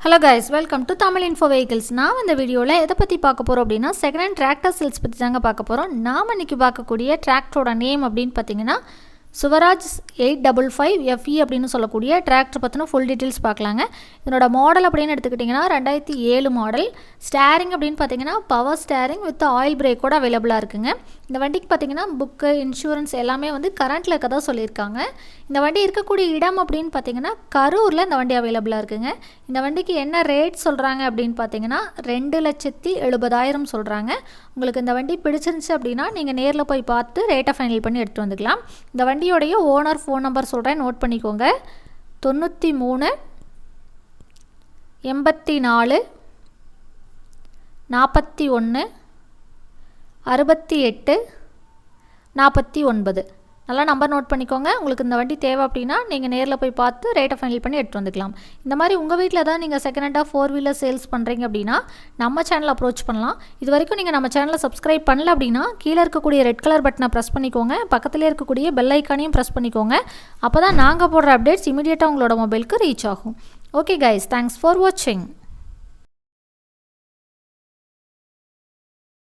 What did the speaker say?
Hello guys, welcome to Tamil Info Vehicles. நான் இந்த வீடியோவில் எதை பற்றி பார்க்க போகிறோம் அப்படின்னா செகண்ட் ஹேண்ட் டிராக்டர் சேல்ஸ் பற்றி தாங்க பார்க்க போகிறோம். நாம் இன்றைக்கி பார்க்கக்கூடிய டிராக்டரோட நேம் அப்படின்னு பார்த்தீங்கன்னா SWARAJ 855 FE அப்படின்னு சொல்லக்கூடிய டிராக்டர் பற்றின ஃபுல் டீட்டெயில்ஸ் பார்க்கலாங்க. இதனோட மாடல் அப்படின்னு எடுத்துக்கிட்டிங்கன்னா 2007 மாடல். ஸ்டேரிங் அப்படின்னு பார்த்தீங்கன்னா பவர் ஸ்டேரிங் வித் ஆயில் பிரேக்கோட அவைலபிளாக இருக்குங்க. இந்த வண்டிக்கு பார்த்தீங்கன்னா புக்கு இன்சூரன்ஸ் எல்லாமே வந்து கரண்ட்டில் இருக்கதா சொல்லியிருக்காங்க. இந்த வண்டி இருக்கக்கூடிய இடம் அப்படின்னு பார்த்தீங்கன்னா கரூரில் இந்த வண்டி அவைலபிளாக இருக்குங்க. இந்த வண்டிக்கு என்ன ரேட் சொல்கிறாங்க அப்படின்னு பார்த்தீங்கன்னா 2,70,000 சொல்கிறாங்க. உங்களுக்கு இந்த வண்டி பிடிச்சிருந்துச்சு அப்படின்னா நீங்கள் நேரில் போய் பார்த்து ரேட்டை ஃபைனல் பண்ணி எடுத்துகிட்டு வந்துக்கலாம். இந்த வண்டியோடைய ஓனர் ஃபோன் நம்பர் சொல்கிறேன், நோட் பண்ணிக்கோங்க. 93 84 41 68 49. நல்லா நம்பர் நோட் பண்ணிக்கோங்க. உங்களுக்கு இந்த வண்டி தேவை அப்படின்னா நீங்கள் நேரில் போய் பார்த்து ரேட்டை ஃபைனல் பண்ணி எடுத்து வந்துக்கலாம். இந்த மாதிரி உங்கள் வீட்டில் தான் நீங்கள் செகண்ட் ஹேண்டாக 4 வீலர் சேல்ஸ் பண்ணுறீங்க அப்படின்னா நம்ம சேனலை அப்ரோச் பண்ணலாம். இது வரைக்கும் நீங்கள் நம்ம சேனலை சப்ஸ்கிரைப் பண்ணல அப்படின்னா கீழே இருக்கக்கூடிய ரெட் கலர் பட்டனை ப்ரெஸ் பண்ணிக்கோங்க. பக்கத்தில் இருக்கக்கூடிய பெல் ஐக்கானையும் ப்ரெஸ் பண்ணிக்கோங்க. அப்போ தான் நாங்கள் போடுற அப்டேட்ஸ் இமீடியட்டாக உங்களோட மொபைலுக்கு ரீச் ஆகும். ஓகே கைஸ், தேங்க்ஸ் ஃபார் வாட்சிங்.